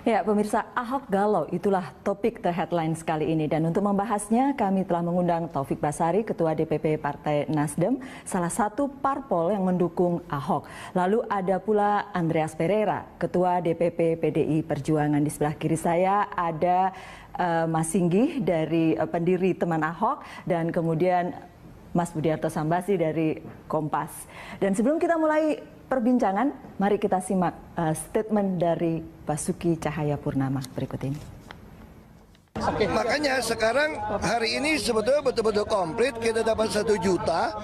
Ya, pemirsa, Ahok galau, itulah topik The Headlines kali ini. Dan untuk membahasnya, kami telah mengundang Taufik Basari, Ketua DPP Partai Nasdem, salah satu parpol yang mendukung Ahok. Lalu ada pula Andreas Pereira, Ketua DPP PDI Perjuangan. Di sebelah kiri saya ada Mas Singgih dari pendiri Teman Ahok, dan kemudian Mas Budiarto Sambasi dari Kompas. Dan sebelum kita mulai perbincangan, mari kita simak statement dari Basuki Cahayapurnama berikut ini. Makanya sekarang hari ini sebetulnya betul-betul komplit, kita dapat 1 juta.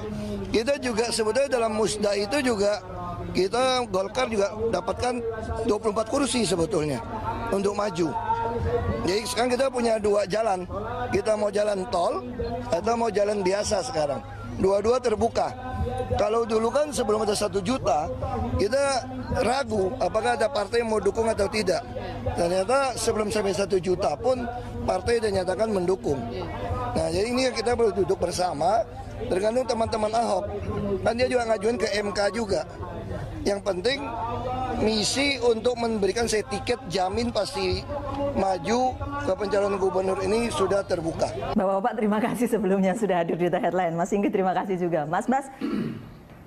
Kita juga sebetulnya dalam musda itu juga kita Golkar juga dapatkan 24 kursi sebetulnya untuk maju. Jadi sekarang kita punya 2 jalan. Kita mau jalan tol atau mau jalan biasa sekarang. Dua-dua terbuka. Kalau dulu kan sebelum ada 1 juta, kita ragu apakah ada partai yang mau dukung atau tidak. Ternyata sebelum sampai 1 juta pun partai sudah nyatakan mendukung. Nah, jadi ini kita perlu duduk bersama, tergantung teman-teman Ahok. Kan dia juga ngajuin ke MK juga. Yang penting misi untuk memberikan saya tiket jamin pasti maju ke pencalonan gubernur ini sudah terbuka. Bapak-bapak, terima kasih sebelumnya sudah hadir di The Headline. Mas Singgih, terima kasih juga. Mas Bas,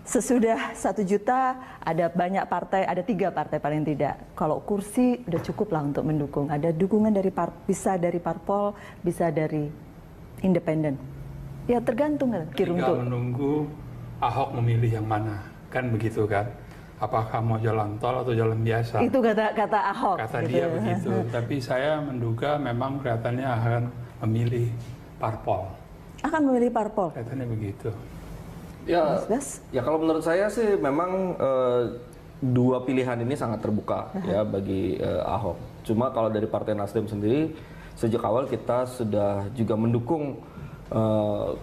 sesudah 1 juta ada banyak partai, ada 3 partai paling tidak. Kalau kursi udah cukup lah untuk mendukung. Ada dukungan dari bisa dari parpol, bisa dari independen. Ya tergantung kan. Tinggal menunggu Ahok memilih yang mana, kan begitu kan? Apakah mau jalan tol atau jalan biasa? Itu kata Ahok. Kata gitu. dia begitu. Tapi saya menduga memang kelihatannya akan memilih parpol. Akan memilih parpol? Kelihatannya begitu. Ya, ya kalau menurut saya sih memang 2 pilihan ini sangat terbuka ya bagi Ahok. Cuma kalau dari Partai Nasdem sendiri, sejak awal kita sudah juga mendukung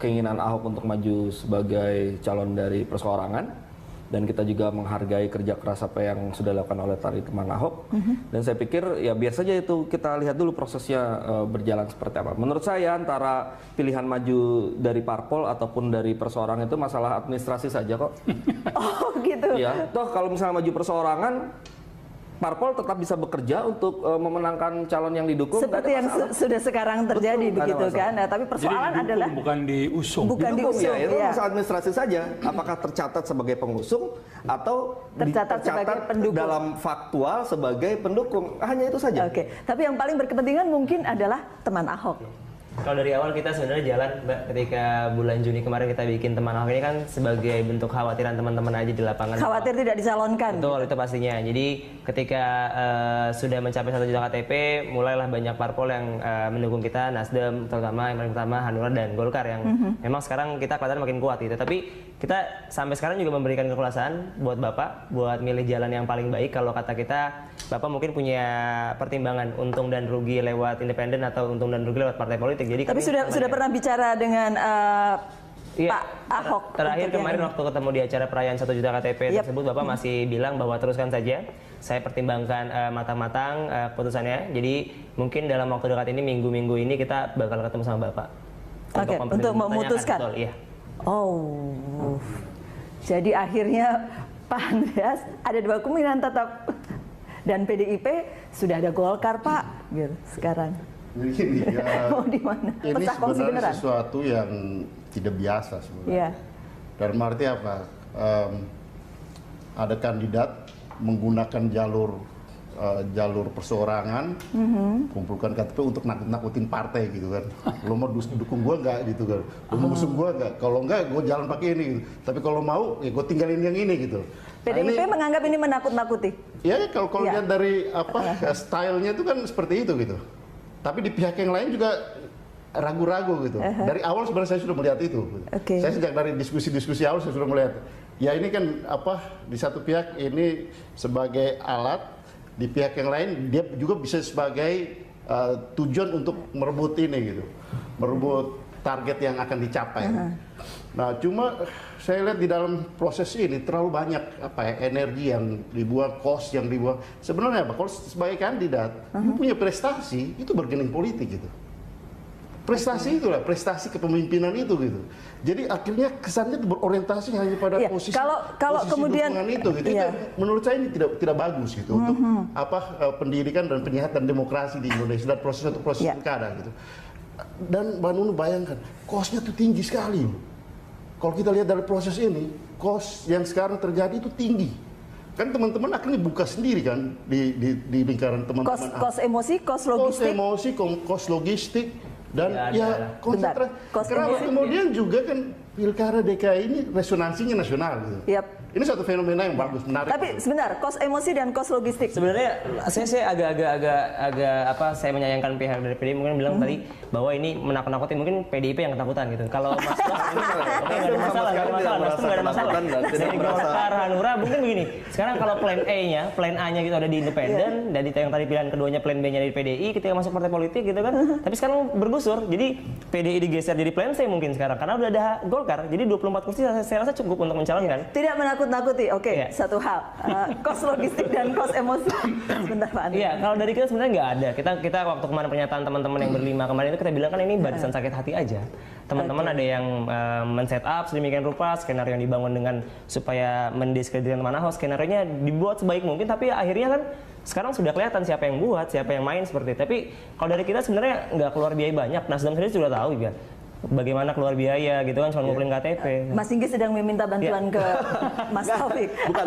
keinginan Ahok untuk maju sebagai calon dari perseorangan. Dan kita juga menghargai kerja keras apa yang sudah dilakukan oleh Teman Ahok. Dan saya pikir ya biar saja itu kita lihat dulu prosesnya berjalan seperti apa. Menurut saya antara pilihan maju dari parpol ataupun dari perseorangan itu masalah administrasi saja kok. Oh gitu. Ya, toh kalau misalnya maju perseorangan, parpol tetap bisa bekerja untuk memenangkan calon yang didukung. Seperti yang sudah sekarang terjadi. Betul, begitu kan. Nah, tapi persoalan jadi adalah bukan diusung. Bukan diusung. Ya, itu ya. masalah administrasi saja. Apakah tercatat sebagai pengusung atau tercatat sebagai pendukung dalam faktual sebagai pendukung. Hanya itu saja. Oke. Tapi yang paling berkepentingan mungkin adalah Teman Ahok. Kalau dari awal kita sebenarnya jalan, Mbak, ketika bulan Juni kemarin kita bikin Teman Ahok ini kan sebagai bentuk khawatiran teman-teman aja di lapangan. Khawatir tidak dicalonkan. Betul, itu pastinya. Jadi ketika sudah mencapai 1 juta KTP, mulailah banyak parpol yang mendukung kita, Nasdem terutama, yang paling pertama Hanura dan Golkar yang memang sekarang kita kelihatan makin kuat gitu. Tapi kita sampai sekarang juga memberikan kekuasaan buat Bapak, buat milih jalan yang paling baik. Kalau kata kita, Bapak mungkin punya pertimbangan untung dan rugi lewat independen atau untung dan rugi lewat partai politik. Jadi tapi sudah pernah bicara dengan Pak Ahok. Terakhir kemarin waktu ketemu di acara perayaan 1 juta KTP tersebut, Bapak masih bilang bahwa teruskan saja. Saya pertimbangkan matang-matang keputusannya. Jadi mungkin dalam waktu dekat ini, minggu-minggu ini kita bakal ketemu sama Bapak. Oke, untuk memutuskan. Betul, iya. Oh, jadi akhirnya Pak Andreas ada 2 kemungkinan tetap, dan PDIP sudah ada Golkar Pak, gitu sekarang. Ini ya, mau di mana? Ini sebenarnya sesuatu yang tidak biasa sebenarnya. Yeah. Dalam arti apa? Ada kandidat menggunakan jalur perseorangan, kumpulkan KTP untuk nakut-nakutin partai gitu kan. Lo mau dukung gue nggak gitu kan? Lo mau musuh gue nggak? Kalau nggak, gue jalan pakai ini. Gitu. Tapi kalau mau, ya gue tinggalin yang ini gitu. PDIP ini, menganggap ini menakut-nakuti. Ya kalau lihat dari stylenya itu kan seperti itu gitu. Tapi di pihak yang lain juga ragu-ragu gitu. Dari awal sebenarnya saya sudah melihat itu. Okay. Saya sejak dari diskusi-diskusi awal saya sudah melihat. Ya ini kan di satu pihak ini sebagai alat, di pihak yang lain dia juga bisa sebagai tujuan untuk merebut ini gitu, merebut target yang akan dicapai. Nah cuma saya lihat di dalam proses ini terlalu banyak energi yang dibuang, cost yang dibuang. Sebenarnya kalau sebagai kandidat punya prestasi itu bergening politik gitu. Prestasi itulah, prestasi kepemimpinan itu gitu. Jadi akhirnya kesannya berorientasi hanya pada posisi kemudian dukungan itu gitu. Itu menurut saya ini tidak bagus gitu untuk pendidikan dan penyihatan demokrasi di Indonesia dan proses pilkada gitu. Dan Mbak Nunu bayangkan, kosnya tuh tinggi sekali. Kalau kita lihat dari proses ini, kos yang sekarang terjadi itu tinggi. Kan teman-teman akhirnya buka sendiri kan di lingkaran teman-teman. Kos emosi, kos logistik. Kos emosi, kos logistik. Dan konsentrasi. Kenapa kemudian juga kan pilkada DKI ini resonansinya nasional gitu. Ini satu fenomena yang bagus, menarik. Tapi sebentar, kos emosi dan kos logistik. Sebenarnya saya agak saya menyayangkan pihak dari PDI mungkin bilang tadi bahwa ini menakut-nakuti, mungkin PDIP yang ketakutan gitu. Kalau Mas nggak ada masalah, nggak ada masalah. Dari Golkar, Hanura mungkin begini. Sekarang kalau plan A-nya gitu ada di independen, dan yang tadi pilihan keduanya plan B-nya dari PDI ketika masuk partai politik gitu kan. Tapi sekarang bergusur, jadi PDI digeser jadi plan C mungkin sekarang karena udah ada Golkar. Jadi 24 kursi saya rasa cukup untuk mencalonkan. Tidak menakut-nakuti, satu hal, kos logistik dan kos emosi. Sebentar Pak Andri. Iya, kalau dari kita sebenarnya nggak ada. Kita waktu kemarin pernyataan teman-teman yang berlima kemarin itu kita bilang kan ini barisan sakit hati aja. Teman-teman ada yang men-set up sedemikian rupa skenario yang dibangun dengan supaya mendiskreditkan teman Ahok, skenario-nya dibuat sebaik mungkin, tapi akhirnya kan sekarang sudah kelihatan siapa yang buat, siapa yang main seperti itu. Tapi kalau dari kita sebenarnya nggak keluar biaya banyak. Nasdem sendiri sudah tahu ya. Bagaimana keluar biaya gitu kan, cuma ngumpulin KTP. Mas Singgi sedang meminta bantuan ke Mas Taufik. Bukan.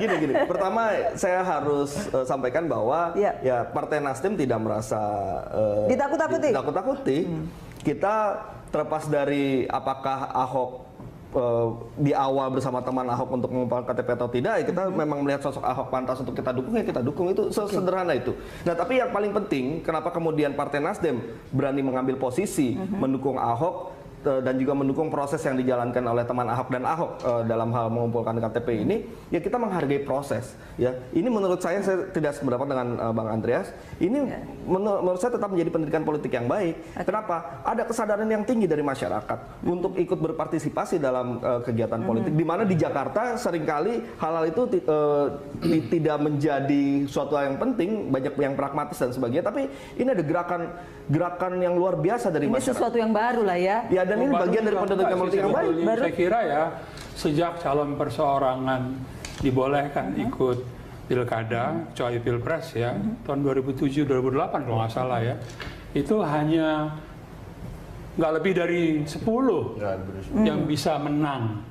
Gini. Pertama saya harus sampaikan bahwa ya Partai Nasdem tidak merasa ditakut-takuti. Kita terlepas dari apakah Ahok di awal bersama teman Ahok untuk mengumpulkan KTP atau tidak, ya kita memang melihat sosok Ahok pantas untuk kita dukung, ya kita dukung, itu sederhana itu. Nah, tapi yang paling penting, kenapa kemudian Partai Nasdem berani mengambil posisi mendukung Ahok dan juga mendukung proses yang dijalankan oleh teman Ahok dan Ahok dalam hal mengumpulkan KTP ini, ya kita menghargai proses. Ya, ini menurut saya tidak sependapat dengan Bang Andreas. Ini menurut saya tetap menjadi pendidikan politik yang baik. Kenapa? Ada kesadaran yang tinggi dari masyarakat untuk ikut berpartisipasi dalam kegiatan politik. Di mana di Jakarta seringkali hal-hal itu tidak menjadi suatu hal yang penting, banyak yang pragmatis dan sebagainya. Tapi ini ada gerakan yang luar biasa dari masyarakat. Ini sesuatu yang baru lah ya. Ya, dan ini bagian dari pendidikan politik yang baik. Saya kira ya, sejak calon perseorangan dibolehkan ikut pilkada, kecuali pilpres ya, tahun 2007-2008 kalau nggak salah ya, itu hanya nggak lebih dari 10 yang bisa menang,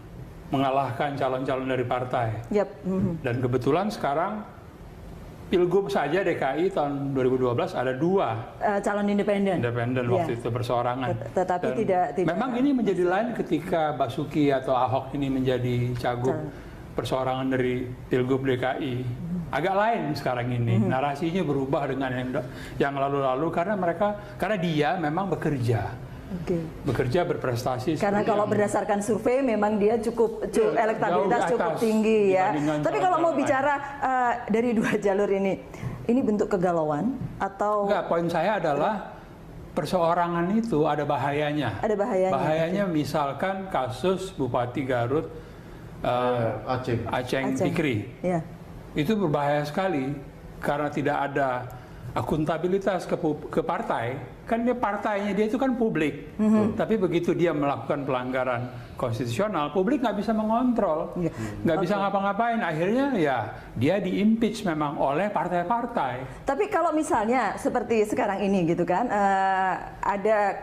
mengalahkan calon-calon dari partai. Dan kebetulan sekarang Pilgub saja DKI tahun 2012 ada 2 calon independen waktu itu berseorangan. Tetapi tidak. Memang ini menjadi lain ketika Basuki atau Ahok ini menjadi cagup perseorangan dari Pilgub DKI. Agak lain sekarang ini. Narasinya berubah dengan yang lalu-lalu karena dia memang bekerja. Bekerja berprestasi. Karena kalau berdasarkan survei memang dia cukup elektabilitas cukup tinggi ya. Tapi kalau mau bicara dari 2 jalur ini bentuk kegalauan atau? Enggak, poin saya adalah perseorangan itu ada bahayanya. Ada bahayanya. Bahayanya misalkan kasus Bupati Garut Aceng Fikri. Itu berbahaya sekali karena tidak ada akuntabilitas ke partai. Kan partainya dia itu kan publik, tapi begitu dia melakukan pelanggaran konstitusional, publik nggak bisa mengontrol, nggak bisa ngapa-ngapain. Akhirnya ya dia di-impeach memang oleh partai-partai. Tapi kalau misalnya seperti sekarang ini gitu kan,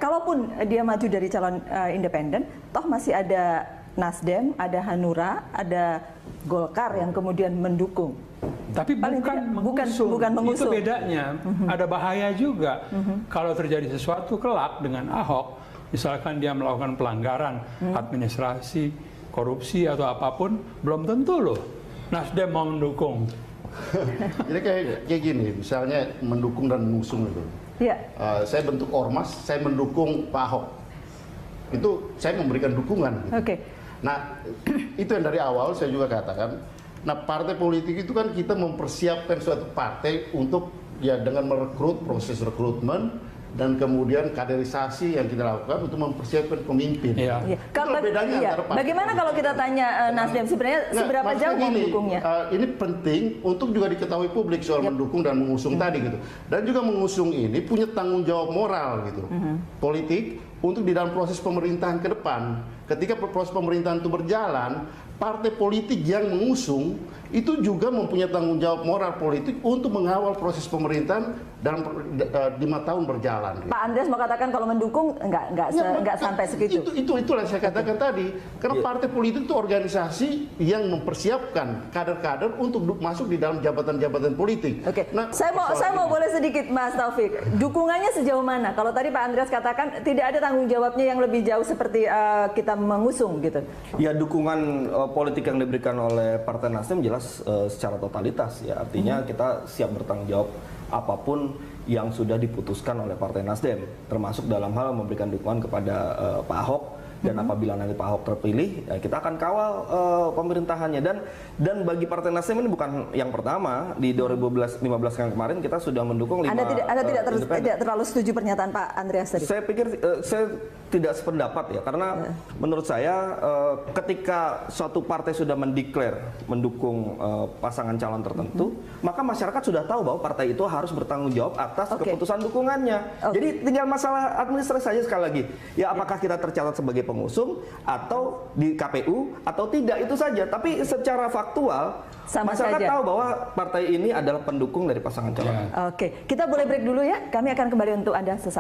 kalaupun dia maju dari calon independen, toh masih ada Nasdem, ada Hanura, ada Golkar yang kemudian mendukung. Tapi bukan mengusung. Itu bedanya. Ada bahaya juga. Kalau terjadi sesuatu kelak dengan Ahok, misalkan dia melakukan pelanggaran administrasi, korupsi atau apapun, belum tentu loh Nasdem mau mendukung. Jadi kayak gini, misalnya mendukung dan mengusung itu. Saya bentuk ormas, saya mendukung Pak Ahok. Itu saya memberikan dukungan. Gitu. Nah, itu yang dari awal saya juga katakan. Nah, partai politik itu kan kita mempersiapkan suatu partai untuk ya dengan merekrut, proses rekrutmen dan kemudian kaderisasi yang kita lakukan untuk mempersiapkan pemimpin. Iya. Iya. Itulah bedanya antara partai Bagaimana kalau kita tanya Nasdem sebenarnya seberapa maksudnya jauh mau gini, mendukungnya? ini penting untuk juga diketahui publik soal mendukung dan mengusung tadi gitu. Dan juga mengusung ini punya tanggung jawab moral gitu, politik untuk di dalam proses pemerintahan ke depan. Ketika proses pemerintahan itu berjalan, partai politik yang mengusung itu juga mempunyai tanggung jawab moral politik untuk mengawal proses pemerintahan dalam 5 tahun berjalan. Gitu. Pak Andreas mau katakan kalau mendukung nggak sampai segitu. Itulah yang saya katakan tadi. Karena partai politik itu organisasi yang mempersiapkan kader-kader untuk masuk di dalam jabatan-jabatan politik. Oke. Nah, saya mau boleh sedikit Mas Taufik. Dukungannya sejauh mana? Kalau tadi Pak Andreas katakan tidak ada tanggung jawabnya yang lebih jauh seperti kita mengusung gitu. Ya dukungan politik yang diberikan oleh Partai Nasdem jelas secara totalitas ya. Artinya kita siap bertanggung jawab apapun yang sudah diputuskan oleh Partai Nasdem, termasuk dalam hal memberikan dukungan kepada Pak Ahok. Dan apabila nanti Pak Ahok terpilih, ya kita akan kawal pemerintahannya. Dan bagi Partai Nasdem ini bukan yang pertama. Di 2015 yang kemarin kita sudah mendukung 5 Anda tidak independen. terlalu setuju pernyataan Pak Andreas tadi? Saya pikir saya tidak sependapat ya, karena menurut saya ketika suatu partai sudah mendukung pasangan calon tertentu, maka masyarakat sudah tahu bahwa partai itu harus bertanggung jawab atas keputusan dukungannya. Jadi tinggal masalah administrasi saja sekali lagi. Ya apakah kita tercatat sebagai pengusung atau di KPU atau tidak, itu saja. Tapi secara faktual masyarakat tahu bahwa partai ini adalah pendukung dari pasangan calon. Oke, kita boleh break dulu ya. Kami akan kembali untuk Anda sesaat